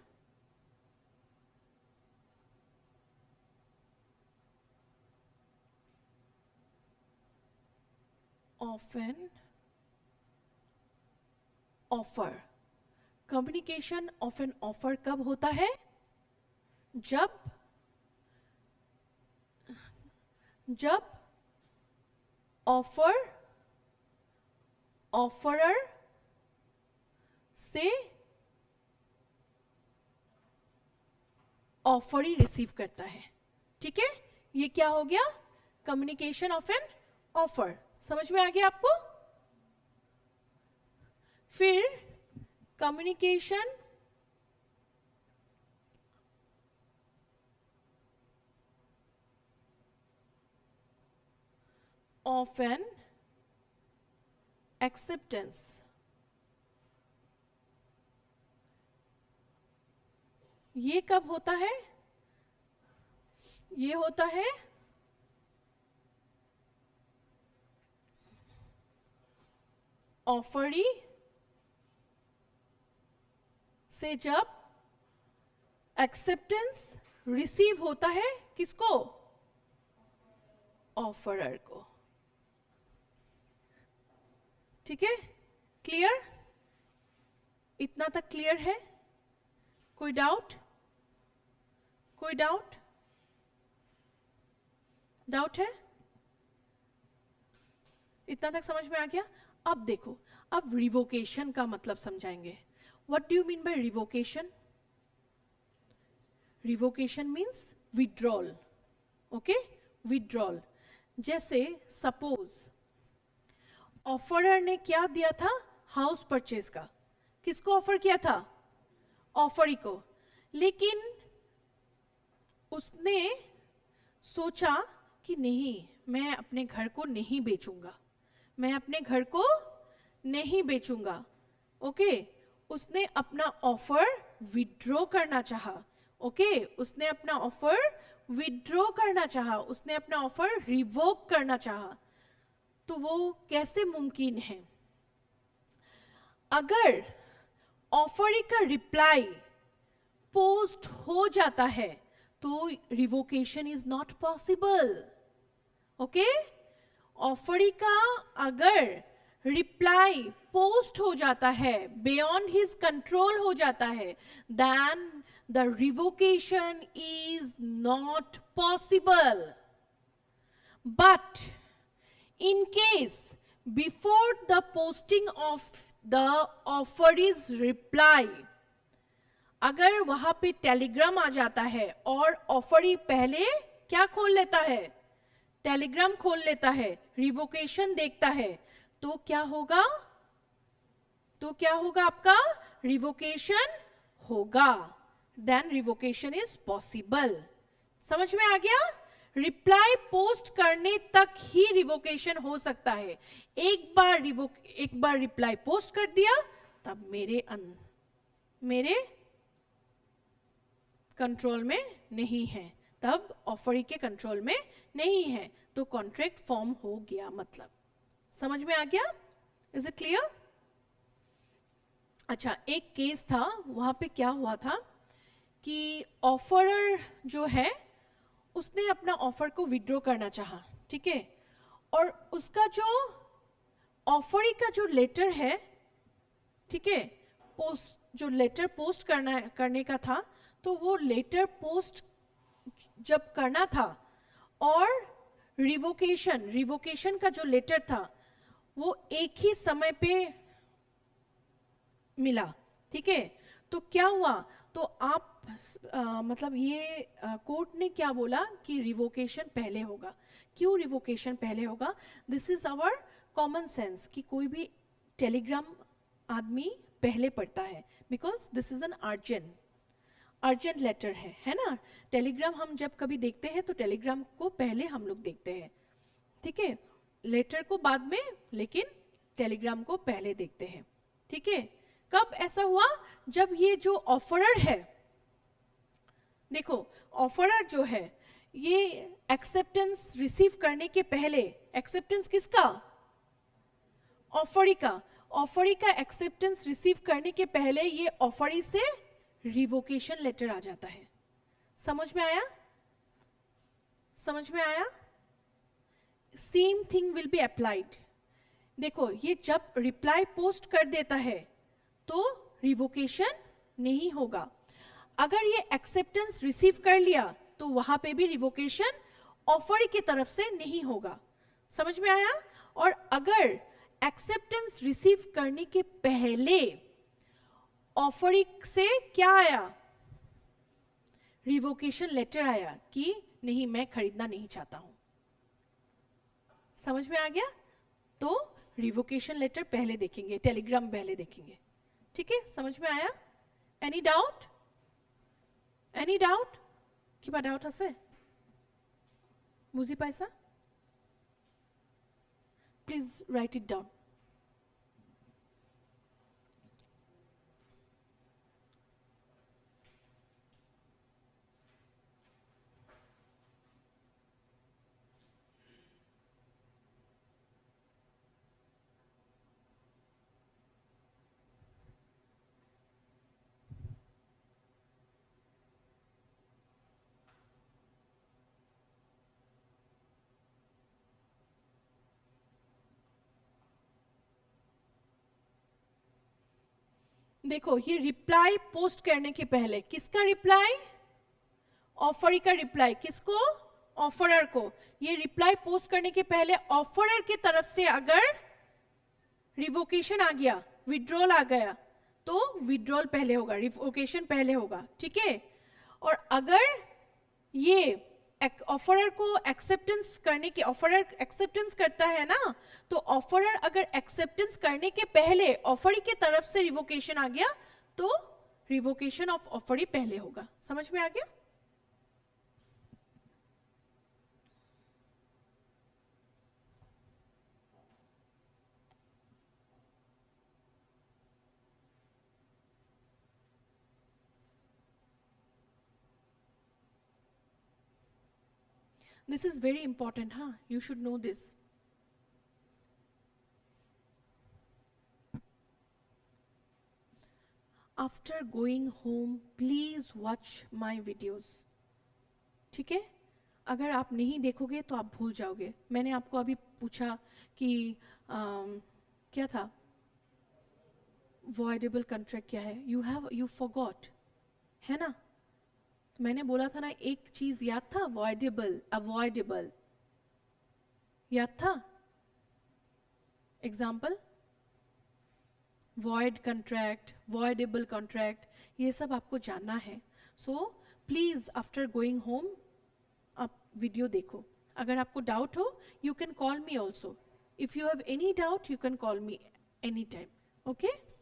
of an offer. Communication of an offer कब होता है? जब ऑफरर से ऑफर ही रिसीव करता है। ठीक है, ये क्या हो गया? Communication of an offer. समझ में आ गया आपको? फिर कम्युनिकेशन ऑफ एन एक्सेप्टेंस। ये कब होता है? ये होता है ऑफरी से जब एक्सेप्टेंस रिसीव होता है। किसको? ऑफरर को। ठीक है, क्लियर? इतना तक क्लियर है? कोई डाउट? कोई डाउट? डाउट है? इतना तक समझ में आ गया? अब देखो, अब रिवोकेशन का मतलब समझाएंगे। What do you mean by revocation? Revocation means withdrawal. Okay? Withdrawal. जैसे suppose ऑफरर ने क्या दिया था? हाउस परचेज का। किसको ऑफर किया था? ऑफरी को। लेकिन उसने सोचा कि नहीं, मैं अपने घर को नहीं बेचूंगा, मैं अपने घर को नहीं बेचूंगा। ओके, उसने अपना ऑफर विड्रॉ करना चाहा। ओके, उसने अपना ऑफर विड्रॉ करना चाहा, उसने अपना ऑफर रिवोक करना चाहा। तो वो कैसे मुमकिन है? अगर ऑफर का रिप्लाई पोस्ट हो जाता है तो revocation is not possible. Okay, offer का अगर रिप्लाई पोस्ट हो जाता है, बियॉन्ड हिज कंट्रोल हो जाता है, then the revocation is not possible. But in case before the posting of the offer is reply, अगर वहां पे टेलीग्राम आ जाता है और ऑफरी पहले क्या खोल लेता है, टेलीग्राम खोल लेता है, रिवोकेशन देखता है, तो क्या होगा, आपका रिवोकेशन होगा. Then revocation is possible. समझ में आ गया? रिप्लाई पोस्ट करने तक ही रिवोकेशन हो सकता है. एक बार रिप्लाई पोस्ट कर दिया, तब मेरे कंट्रोल में नहीं है, तब ऑफरी के कंट्रोल में नहीं है, तो कॉन्ट्रैक्ट फॉर्म हो गया. मतलब समझ में आ गया? Is it clear? अच्छा, एक केस था, वहां पे क्या हुआ था कि ऑफरर जो है उसने अपना ऑफर को विड्रॉ करना चाहा, ठीक है, और उसका जो ऑफरी का जो लेटर है, ठीक है, जो लेटर पोस्ट करने का था, तो वो लेटर पोस्ट जब करना था और रिवोकेशन का जो लेटर था वो एक ही समय पे मिला, ठीक है. तो क्या हुआ, तो आप मतलब ये कोर्ट ने क्या बोला कि रिवोकेशन पहले होगा. क्यों रिवोकेशन पहले होगा? This is our common sense कि कोई भी टेलीग्राम आदमी पहले पढ़ता है, because this is an urgent letter है ना. टेलीग्राम हम जब कभी देखते हैं तो टेलीग्राम को पहले हम लोग देखते हैं, ठीक है, लेटर को बाद में, लेकिन टेलीग्राम को पहले देखते हैं, ठीक है. कब ऐसा हुआ? जब ये जो ऑफरर है, देखो ऑफरर जो है ये एक्सेप्टेंस रिसीव करने के पहले, एक्सेप्टेंस किसका? ऑफरी का एक्सेप्टेंस रिसीव करने के पहले ये ऑफरी से रिवोकेशन लेटर आ जाता है. समझ में आया? Same thing will be applied. देखो ये जब रिप्लाई पोस्ट कर देता है तो रिवोकेशन नहीं होगा. अगर ये एक्सेप्टेंस रिसीव कर लिया तो वहां पे भी रिवोकेशन ऑफर की तरफ से नहीं होगा. समझ में आया? और अगर एक्सेप्टेंस रिसीव करने के पहले ऑफर से क्या आया, रिवोकेशन लेटर आया कि नहीं मैं खरीदना नहीं चाहता हूं, समझ में आ गया? तो रिवोकेशन लेटर पहले देखेंगे, टेलीग्राम पहले देखेंगे, ठीक है. समझ में आया? Any doubt? কিবা ডাউট আছে? বুঝি পাইছা? Please write it down. देखो ये रिप्लाई पोस्ट करने के पहले किसका रिप्लाई? ऑफरी का रिप्लाई. किसको? ऑफरर को. ये रिप्लाई पोस्ट करने के पहले ऑफरर की तरफ से अगर रिवोकेशन आ गया, विड्रॉल आ गया, तो विड्रॉल पहले होगा, रिवोकेशन पहले होगा, ठीक है. और अगर ये ऑफरर को एक्सेप्टेंस करने के, ऑफरर एक्सेप्टेंस करता है ना, तो ऑफरर अगर एक्सेप्टेंस करने के पहले ऑफरी की तरफ से रिवोकेशन आ गया तो रिवोकेशन ऑफ ऑफरी पहले होगा. समझ में आ गया? This is very important, huh? You should know this. After going home, please watch my videos. ठीक है? अगर आप नहीं देखोगे तो आप भूल जाओगे. मैंने आपको अभी पूछा कि क्या था? वॉइडेबल कॉन्ट्रैक्ट क्या है? यू फॉरगॉट, है ना? तो मैंने बोला था ना, एक चीज याद था, वॉइडेबल, अवॉइडेबल, याद था? Example, void contract, voidable contract, ये सब आपको जानना है. So please after going home आप वीडियो देखो. अगर आपको डाउट हो, you can call me also. If you have any doubt, you can call me any time. Okay?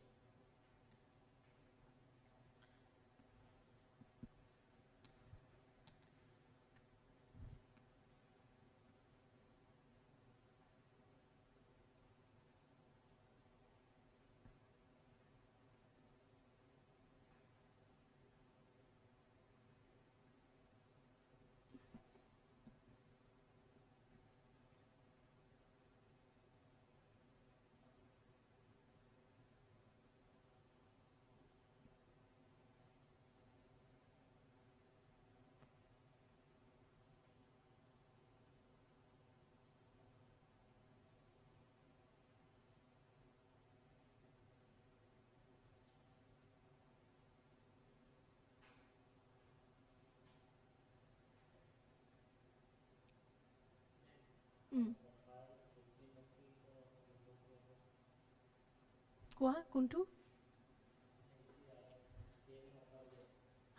कुआ कुंटू,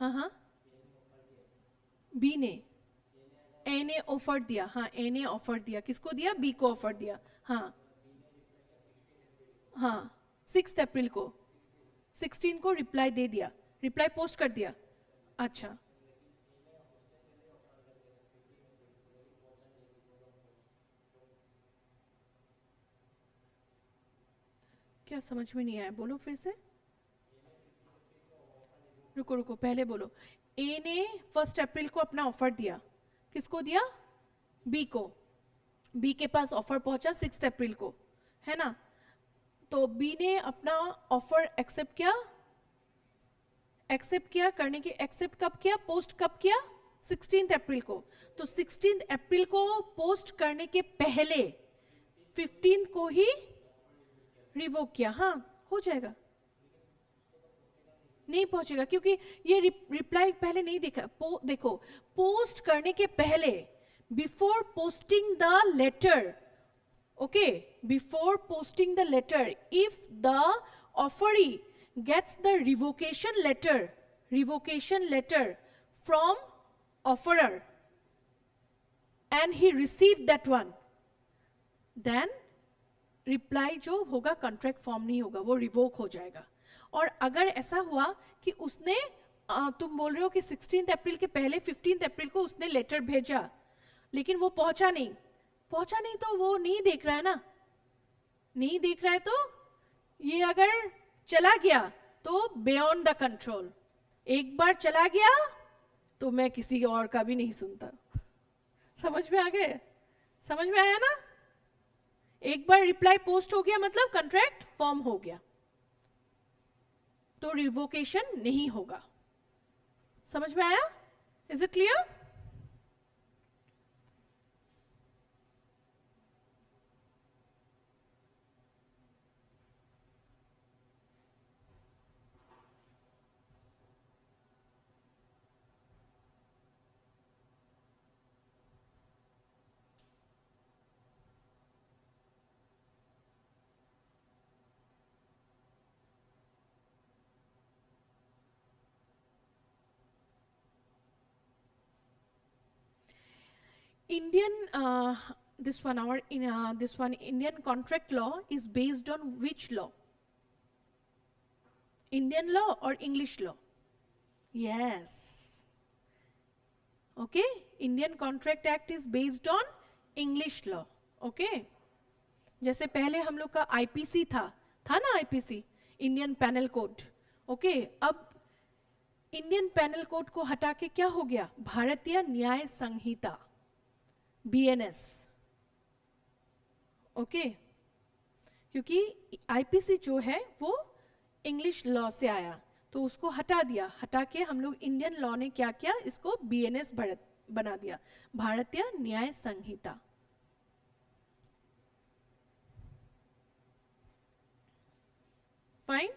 हाँ हाँ, बी ने, ए ने ऑफर दिया. हाँ, ए ने ऑफर दिया. किसको दिया? बी को ऑफर दिया. हाँ हाँ, 6 अप्रैल को, 16 को रिप्लाई दे दिया, रिप्लाई पोस्ट कर दिया. अच्छा, क्या समझ में नहीं आया? बोलो फिर से. रुको रुको, पहले बोलो. ए ने 1 अप्रैल को अपना ऑफर दिया. किसको दिया? बी को. बी के पास ऑफर पहुंचा 6 अप्रैल को, है ना? तो बी ने अपना ऑफर एक्सेप्ट किया. एक्सेप्ट किया, करने की, एक्सेप्ट कब किया, पोस्ट कब किया? 16 अप्रैल को. तो 16 अप्रैल को पोस्ट करने के पहले 15 को ही रिवोक किया. हाँ, हो जाएगा. नहीं पहुंचेगा क्योंकि ये रिप्लाई पहले नहीं देखा. देखो, पोस्ट करने के पहले, before posting the letter, okay, before posting the letter, if the offeree gets the revocation letter from offerer and he received that one, then reply जो होगा कॉन्ट्रैक्ट फॉर्म नहीं होगा, वो रिवोक हो जाएगा. और अगर ऐसा हुआ कि उसने तुम बोल रहे हो कि 16 अप्रैल के पहले 15 अप्रैल को उसने लेटर भेजा, लेकिन वो पहुंचा नहीं, तो वो नहीं देख रहा है ना. नहीं देख रहा है तो ये अगर चला गया तो बियॉन्ड द कंट्रोल. एक बार चला गया तो मैं किसी और का भी नहीं सुनता. समझ में आ गए? समझ में आया ना? एक बार रिप्लाई पोस्ट हो गया मतलब कॉन्ट्रैक्ट फॉर्म हो गया, तो रिवोकेशन नहीं होगा. समझ में आया? Is it clear? Indian, this one Indian contract law is based on which law? Indian law or English law? Yes. Okay, Indian Contract Act is based on English law. Okay. जैसे पहले हम लोग का IPC था ना, IPC, Indian panel code. Okay, अब Indian panel code को हटा के क्या हो गया? भारतीय न्याय संहिता, BNS. ओके, क्योंकि आईपीसी जो है वो इंग्लिश लॉ से आया, तो उसको हटा दिया. हटा के हम लोग इंडियन लॉ ने क्या किया? इसको BNS बना दिया, भारतीय न्याय संहिता. फाइन.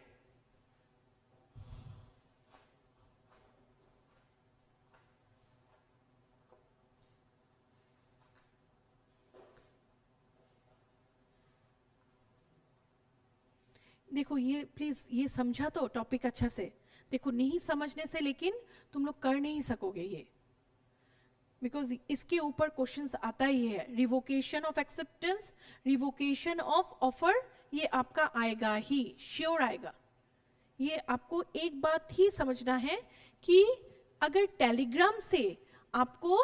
देखो ये प्लीज ये समझा तो टॉपिक अच्छा से. देखो नहीं समझने से लेकिन तुम लोग कर नहीं सकोगे ये, बिकॉज इसके ऊपर क्वेश्चंस आता ही है. Revocation of acceptance, revocation of offer, ये आपका आएगा ही, श्योर आएगा. ये आपको एक बात ही समझना है कि अगर टेलीग्राम से आपको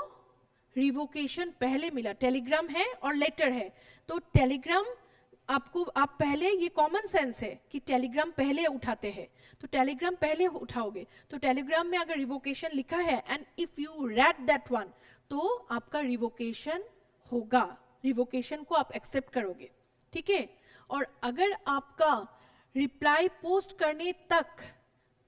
रिवोकेशन पहले मिला, टेलीग्राम है और लेटर है, तो टेलीग्राम आपको, आप पहले, ये कॉमन सेंस है कि टेलीग्राम पहले उठाते हैं, तो टेलीग्राम पहले उठाओगे. तो टेलीग्राम में अगर रिवोकेशन लिखा है and if you read that one, तो आपका रिवोकेशन होगा, रिवोकेशन को आप एक्सेप्ट करोगे. ठीक है. और अगर आपका रिप्लाई पोस्ट करने तक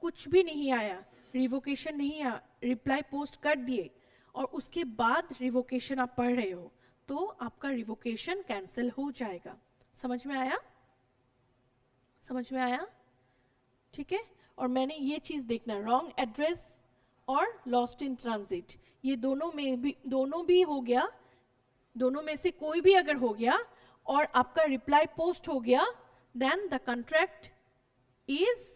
कुछ भी नहीं आया, रिवोकेशन नहीं आया, रिप्लाई पोस्ट कर दिए और उसके बाद रिवोकेशन आप पढ़ रहे हो, तो आपका रिवोकेशन कैंसिल हो जाएगा. समझ में आया? समझ में आया? ठीक है. और मैंने ये चीज देखना, रॉन्ग एड्रेस और लॉस्ट इन ट्रांजिट, ये दोनों भी हो गया, दोनों में से कोई भी अगर हो गया और आपका रिप्लाई पोस्ट हो गया, then the contract is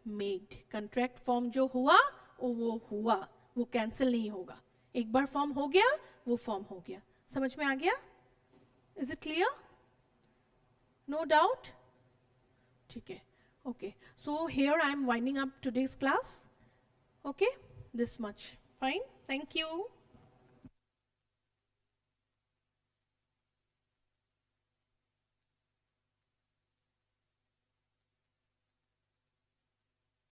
made. Contract form जो हुआ वो हुआ, वो कैंसिल नहीं होगा. एक बार फॉर्म हो गया, वो फॉर्म हो गया. समझ में आ गया? Is it clear? No doubt? ठीक है. Okay, so here I am winding up today's class. Okay, this much. Fine. Thank you.